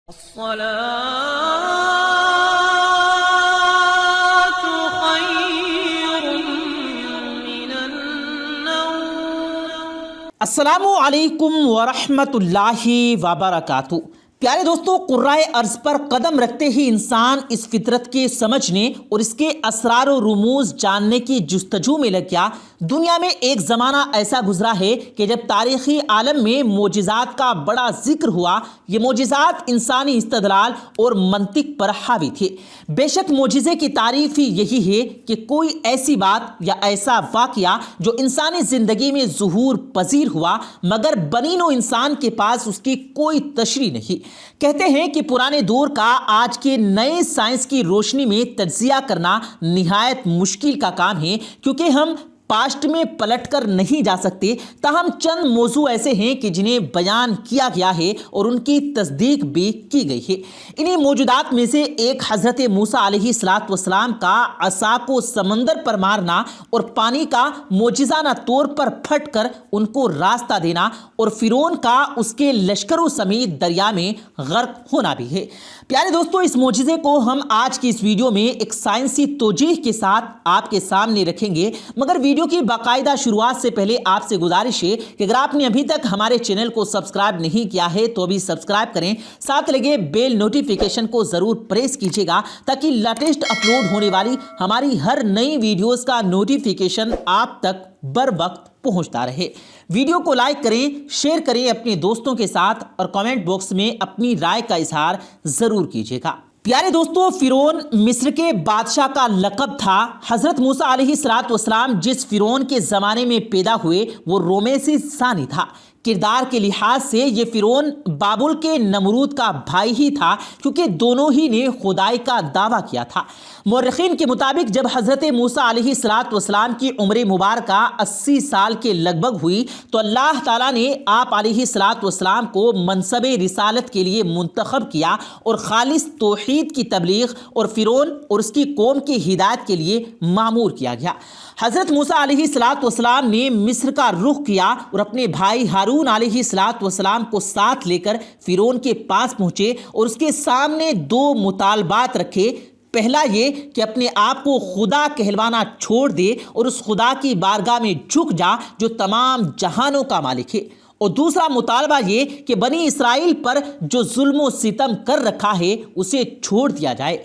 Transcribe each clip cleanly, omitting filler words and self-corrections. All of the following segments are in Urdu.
الصلاة خير من النوم۔ السلام علیکم ورحمۃ اللہ وبرکاتہ۔ پیارے دوستو، قرائے ارض پر قدم رکھتے ہی انسان اس فطرت کے سمجھنے اور اس کے اسرار و رموز جاننے کی جستجو میں لگ گیا۔ دنیا میں ایک زمانہ ایسا گزرا ہے کہ جب تاریخی عالم میں معجزات کا بڑا ذکر ہوا۔ یہ معجزات انسانی استدلال اور منطق پر حاوی تھے۔ بے شک معجزے کی تعریف ہی یہی ہے کہ کوئی ایسی بات یا ایسا واقعہ جو انسانی زندگی میں ظہور پذیر ہوا مگر بنی نوع انسان کے پاس اس کی کوئی تشریح نہیں۔ کہتے ہیں کہ پرانے دور کا آج کے نئے سائنس کی روشنی میں تجزیہ کرنا نہایت مشکل کا کام ہے، کیونکہ ہم پاسٹ میں پلٹ کر نہیں جا سکتے۔ تاہم چند موضوع ایسے ہیں کہ جنہیں بیان کیا گیا ہے اور ان کی تصدیق بھی کی گئی ہے۔ انہی موجودات میں سے ایک حضرت موسیٰ علیہ السلام کا عصا کو سمندر پر مارنا اور پانی کا معجزانہ طور پر پھٹ کر ان کو راستہ دینا اور فرعون کا اس کے لشکروں سمیت دریا میں غرق ہونا بھی ہے۔ پیارے دوستو، اس معجزے کو ہم آج کی اس ویڈیو میں ایک سائنسی توجیہ کے ساتھ آپ کے سامنے رکھیں گے، مگر ویڈیو کی باقاعدہ شروعات سے پہلے آپ سے گزارش ہے کہ اگر آپ نے ابھی تک ہمارے چینل کو سبسکرائب نہیں کیا ہے تو ابھی سبسکرائب کریں، ساتھ لگے بیل نوٹیفیکیشن کو ضرور پریس کیجیے گا تاکہ لیٹسٹ اپلوڈ ہونے والی ہماری ہر نئی ویڈیوز کا نوٹیفیکیشن آپ تک بر وقت پہنچتا رہے۔ ویڈیو کو لائک کریں، شیئر کریں اپنے دوستوں کے ساتھ اور کامنٹ باکس میں اپنی رائے کا اظہار ضرور کیجیے گا۔ پیارے دوستو، فرعون مصر کے بادشاہ کا لقب تھا۔ حضرت موسیٰ علیہ السلام جس فرعون کے زمانے میں پیدا ہوئے وہ رومیسی ثانی تھا۔ کردار کے لحاظ سے یہ فرعون بابل کے نمرود کا بھائی ہی تھا، کیونکہ دونوں ہی نے خدائی کا دعویٰ کیا تھا۔ مورخین کے مطابق جب حضرت موسیٰ علیہ السلام کی عمر مبارکہ 80 سال کے لگ بھگ ہوئی تو اللہ تعالیٰ نے آپ علیہ السلام کو منصب رسالت کے لیے منتخب کیا اور خالص توحید کی تبلیغ اور فرعون اور اس کی قوم کی ہدایت کے لیے مامور کیا گیا۔ حضرت موسیٰ علیہ السلام نے مصر کا رخ کیا اور اپنے بھائی ہارون علیہ السلام کو ساتھ لے کر فرعون کے پاس پہنچے اور اس کے سامنے دو مطالبات رکھے۔ پہلا یہ کہ اپنے آپ کو خدا کہلوانا چھوڑ دے اور اس خدا کی بارگاہ میں جھک جا جو تمام جہانوں کا مالک ہے، اور دوسرا مطالبہ یہ کہ بنی اسرائیل پر جو ظلم و ستم کر رکھا ہے اسے چھوڑ دیا جائے۔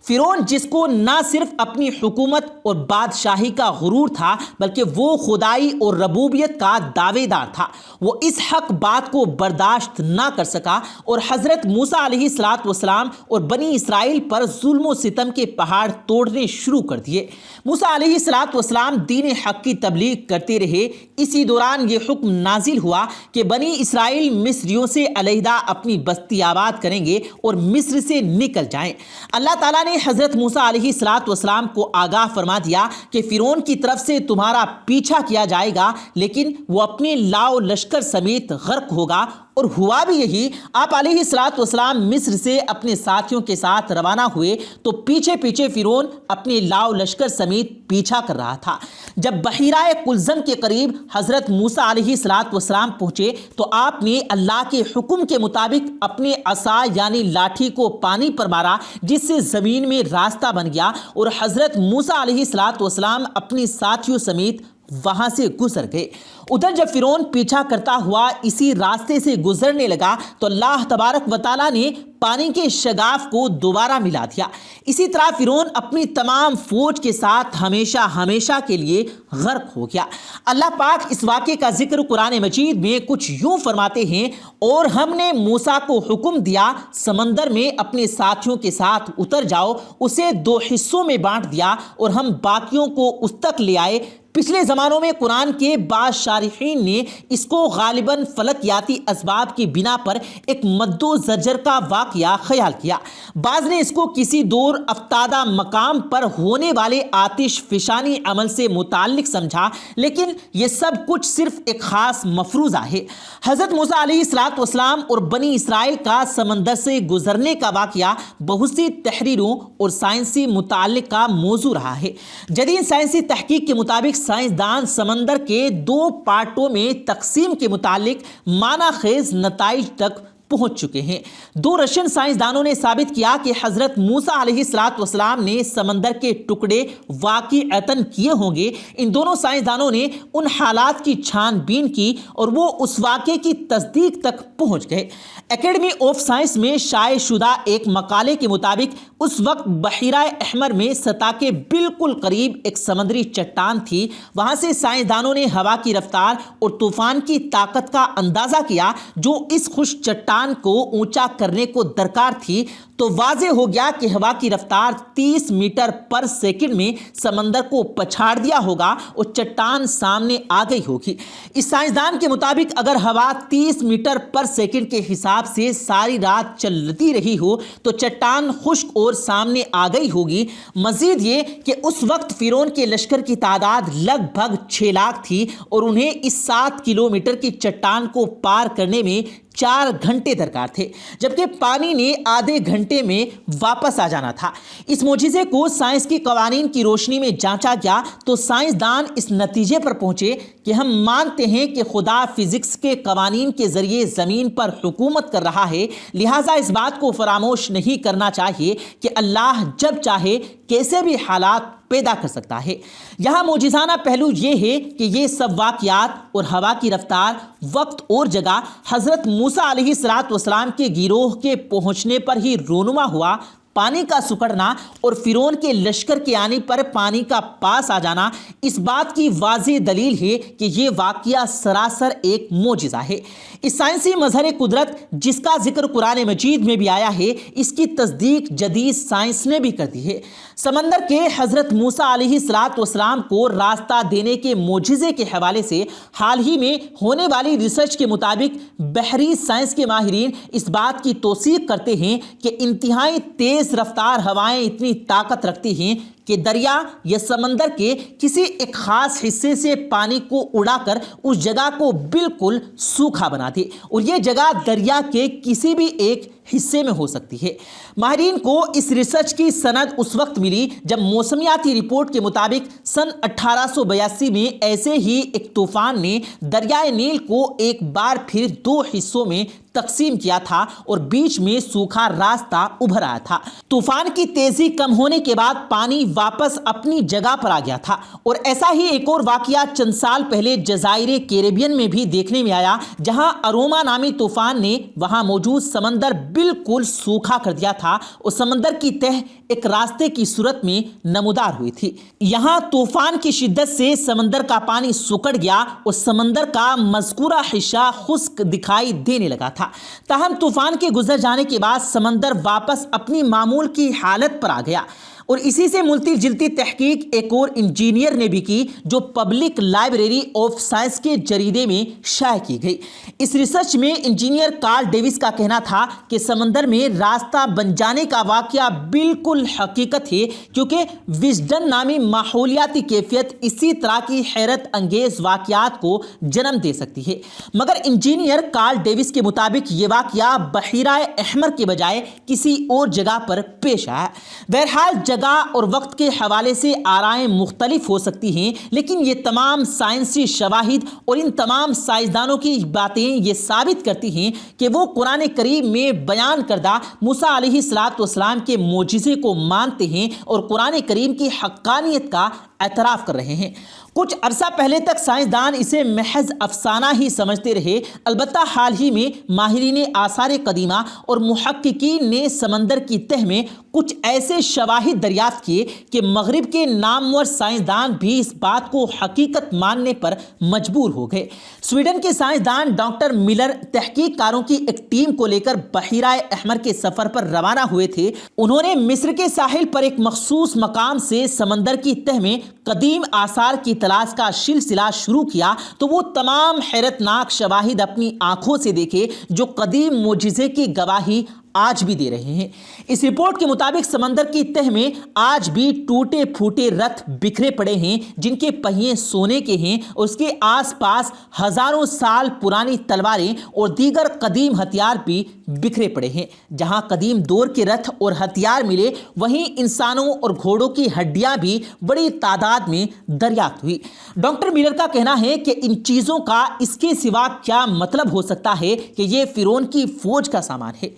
فرعون جس کو نہ صرف اپنی حکومت اور بادشاہی کا غرور تھا بلکہ وہ خدائی اور ربوبیت کا دعوے دار تھا، وہ اس حق بات کو برداشت نہ کر سکا اور حضرت موسیٰ علیہ السلام اور بنی اسرائیل پر ظلم و ستم کے پہاڑ توڑنے شروع کر دیے۔ موسیٰ علیہ السلام دین حق کی تبلیغ کرتے رہے۔ اسی دوران یہ حکم نازل ہوا کہ بنی اسرائیل مصریوں سے علیحدہ اپنی بستی آباد کریں گے اور مصر سے نکل جائیں۔ اللہ تعالیٰ نے حضرت موسیٰ علیہ السلام کو آگاہ فرما دیا کہ فرعون کی طرف سے تمہارا پیچھا کیا جائے گا، لیکن وہ اپنے لاؤ لشکر سمیت غرق ہوگا، اور ہوا بھی یہی۔ آپ علیہ السلام مصر سے اپنے ساتھیوں کے ساتھ روانہ ہوئے تو پیچھے پیچھے فرعون اپنے لاؤ لشکر سمیت پیچھا کر رہا تھا۔ جب بحیرہ قلزم کے قریب حضرت موسیٰ علیہ السلام پہنچے تو آپ نے اللہ کے حکم کے مطابق اپنے عصا یعنی لاٹھی کو پانی پر مارا، جس سے زمین میں راستہ بن گیا اور حضرت موسیٰ علیہ السلام اپنی ساتھیوں سمیت وہاں سے گزر گئے۔ ادھر جب فرعون پیچھا کرتا ہوا اسی راستے سے گزرنے لگا تو اللہ تبارک و تعالیٰ نے پانی کے شگاف کو دوبارہ ملا دیا۔ اسی طرح فرعون اپنی تمام فوج کے ساتھ ہمیشہ کے لیے غرق ہو گیا۔ اللہ پاک اس واقعے کا ذکر قرآن مجید میں کچھ یوں فرماتے ہیں، اور ہم نے موسیٰ کو حکم دیا سمندر میں اپنے ساتھیوں کے ساتھ اتر جاؤ، اسے 2 حصوں میں بانٹ دیا اور ہم باقیوں کو اس تک لے آئے۔ پچھلے زمانوں میں قرآن کے بعض شارحین نے اس کو غالباً فلکیاتی اسباب کی بنا پر ایک مد و زجر کا واقعہ خیال کیا۔ بعض نے اس کو کسی دور افتادہ مقام پر ہونے والے آتش فشانی عمل سے متعلق سمجھا، لیکن یہ سب کچھ صرف ایک خاص مفروضہ ہے۔ حضرت موسیٰ علیہ السلام اور بنی اسرائیل کا سمندر سے گزرنے کا واقعہ بہت سی تحریروں اور سائنسی متعلق کا موضوع رہا ہے۔ جدید سائنسی تحقیق کے مطابق سائنسدان سمندر کے 2 پارٹوں میں تقسیم کے متعلق معنی خیز نتائج تک پہنچ چکے ہیں۔ 2 رشین سائنسدانوں نے ثابت کیا کہ حضرت موسیٰ علیہ السلام نے سمندر کے ٹکڑے واقعتاً کیے ہوں گے۔ ان دونوں سائنسدانوں نے ان حالات کی چھان بین کی اور وہ اس واقعے کی تصدیق تک پہنچ گئے۔ اکیڈمی آف سائنس میں شائع شدہ ایک مقالے کے مطابق اس وقت بحیرہ احمر میں سطح کے بالکل قریب ایک سمندری چٹان تھی۔ وہاں سے سائنسدانوں نے ہوا کی رفتار اور طوفان کی طاقت کا اندازہ کیا جو اس خشک چٹان کو اونچا کرنے کو درکار تھی، تو واضح ہو گیا کہ ہوا کی رفتار 30 میٹر پر سیکنڈ میں سمندر کو پچھاڑ دیا ہوگا اور چٹان سامنے آ گئی ہوگی۔ اس سائنسدان کے مطابق اگر ہوا 30 میٹر پر سیکنڈ کے حساب سے ساری رات چلتی رہی ہو تو چٹان خشک اور سامنے آ گئی ہوگی۔ مزید یہ کہ اس وقت فرعون کے لشکر کی تعداد لگ بھگ 6 لاکھ تھی اور انہیں اس 7 کلومیٹر کی چٹان کو پار کرنے میں 4 گھنٹے درکار تھے، جبکہ پانی نے آدھے گھنٹے میں واپس آ جانا تھا۔ اس معجزے کو سائنس کے قوانین کی روشنی میں جانچا گیا تو سائنسدان اس نتیجے پر پہنچے کہ ہم مانتے ہیں کہ خدا فزکس کے قوانین کے ذریعے زمین پر حکومت کر رہا ہے، لہٰذا اس بات کو فراموش نہیں کرنا چاہیے کہ اللہ جب چاہے کیسے بھی حالات پیدا کر سکتا ہے۔ یہاں معجزانہ پہلو یہ ہے کہ یہ سب واقعات اور ہوا کی رفتار، وقت اور جگہ حضرت موسیٰ علیہ السلام کے گروہ کے پہنچنے پر ہی رونما ہوا۔ پانی کا سکڑنا اور فرعون کے لشکر کے آنے پر پانی کا پاس آ جانا اس بات کی واضح دلیل ہے کہ یہ واقعہ سراسر ایک معجزہ ہے۔ اس سائنسی مظہر قدرت جس کا ذکر قرآن مجید میں بھی آیا ہے، اس کی تصدیق جدید سائنس نے بھی کر دی ہے۔ سمندر کے حضرت موسیٰ علیہ السلام کو راستہ دینے کے معجزے کے حوالے سے حال ہی میں ہونے والی ریسرچ کے مطابق بحری سائنس کے ماہرین اس بات کی توثیق کرتے ہیں کہ انتہائی تیز رفتار ہوائیں اتنی طاقت رکھتی ہیں کہ دریا یا سمندر کے کسی ایک خاص حصے سے پانی کو اڑا کر اس جگہ کو بالکل سوکھا بنا دے، اور یہ جگہ دریا کے کسی بھی ایک حصے میں ہو سکتی ہے۔ ماہرین کو اس ریسرچ کی سند اس وقت ملی جب موسمیاتی رپورٹ کے مطابق سن 1882 میں ایسے ہی ایک طوفان نے دریائے نیل کو ایک بار پھر 2 حصوں میں تقسیم کیا تھا اور بیچ میں سوکھا راستہ ابھر آیا تھا۔ طوفان کی تیزی کم ہونے کے بعد پانی واپس اپنی جگہ پر آ گیا تھا، اور ایسا ہی ایک اور واقعہ چند سال پہلے جزائر کیریبین میں بھی دیکھنے میں آیا، جہاں اروما نامی طوفان نے وہاں موجود سمندر بالکل سوکھا کر دیا تھا اور سمندر کی تہ ایک راستے کی صورت میں نمودار ہوئی تھی۔ یہاں طوفان کی شدت سے سمندر کا پانی سکڑ گیا اور سمندر کا مذکورہ حصہ خشک دکھائی دینے لگا تھا۔ تاہم طوفان کے گزر جانے کے بعد سمندر واپس اپنی معمول کی حالت پر آ گیا، اور اسی سے ملتی جلتی تحقیق ایک اور انجینئر نے بھی کی جو پبلک لائبریری آف سائنس کے جریدے میں شائع کی گئی۔ اس ریسرچ میں انجینئر کارل ڈیوس کا کہنا تھا کہ سمندر میں راستہ بن جانے کا واقعہ بالکل حقیقت ہے، کیونکہ وزڈن نامی ماحولیاتی کیفیت اسی طرح کی حیرت انگیز واقعات کو جنم دے سکتی ہے، مگر انجینئر کارل ڈیوس کے مطابق یہ واقعہ بحیرہ احمر کے بجائے کسی اور جگہ پر پیش آیا۔ بہرحال جگہ اور وقت کے حوالے سے آرائیں مختلف ہو سکتی ہیں، لیکن یہ تمام سائنسی شواہد اور ان تمام سائنسدانوں کی باتیں یہ ثابت کرتی ہیں کہ وہ قرآن کریم میں بیان کردہ موسیٰ علیہ السلام کے معجزے کو مانتے ہیں اور قرآن کریم کی حقانیت کا اعتراف کر رہے ہیں۔ کچھ عرصہ پہلے تک سائنسدان اسے محض افسانہ ہی سمجھتے رہے، البتہ حال ہی میں ماہرین آثار قدیمہ اور محققین نے سمندر کی تہ میں کچھ ایسے شواہد دریافت کیے کہ مغرب کے نامور سائنسدان بھی اس بات کو حقیقت ماننے پر مجبور ہو گئے۔ سویڈن کے سائنسدان ڈاکٹر ملر تحقیق کاروں کی ایک ٹیم کو لے کر بحیرہ احمر کے سفر پر روانہ ہوئے تھے۔ انہوں نے مصر کے ساحل پر ایک مخصوص مقام سے سمندر کی تہ میں قدیم آثار کی تلاش کا سلسلہ شروع کیا تو وہ تمام حیرت ناک شواہد اپنی آنکھوں سے دیکھے جو قدیم معجزے کی گواہی آج بھی دے رہے ہیں۔ اس رپورٹ کے مطابق سمندر کی تہ میں آج بھی ٹوٹے پھوٹے رتھ بکھرے پڑے ہیں جن کے پہیے سونے کے ہیں، اور اس کے آس پاس ہزاروں سال پرانی تلواریں اور دیگر قدیم ہتھیار بھی بکھرے پڑے ہیں۔ جہاں قدیم دور کے رتھ اور ہتھیار ملے وہیں انسانوں اور گھوڑوں کی ہڈیاں بھی بڑی تعداد میں دریافت ہوئی۔ ڈاکٹر میلر کا کہنا ہے کہ ان چیزوں کا اس کے سوا کیا مطلب ہو سکتا ہے کہ یہ فرعون کی فوج کا سامان ہے۔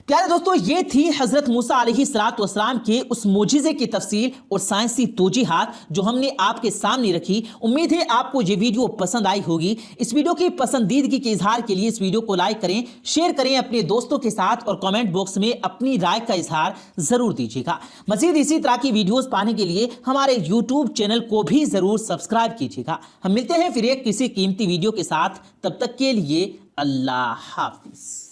پیارے دوستو، یہ تھی حضرت موسیٰ علیہ السلام کے اس معجزے کی تفصیل اور سائنسی توجیحات جو ہم نے آپ کے سامنے رکھی۔ امید ہے آپ کو یہ ویڈیو پسند آئی ہوگی۔ اس ویڈیو کی پسندیدگی کے اظہار کے لیے اس ویڈیو کو لائک کریں، شیئر کریں اپنے دوستوں کے ساتھ، اور کامنٹ باکس میں اپنی رائے کا اظہار ضرور دیجیے گا۔ مزید اسی طرح کی ویڈیوز پانے کے لیے ہمارے یوٹیوب چینل کو بھی ضرور سبسکرائب کیجیے گا۔ ہم ملتے ہیں پھر ایک کسی قیمتی ویڈیو کے ساتھ، تب تک کے لیے اللہ حافظ۔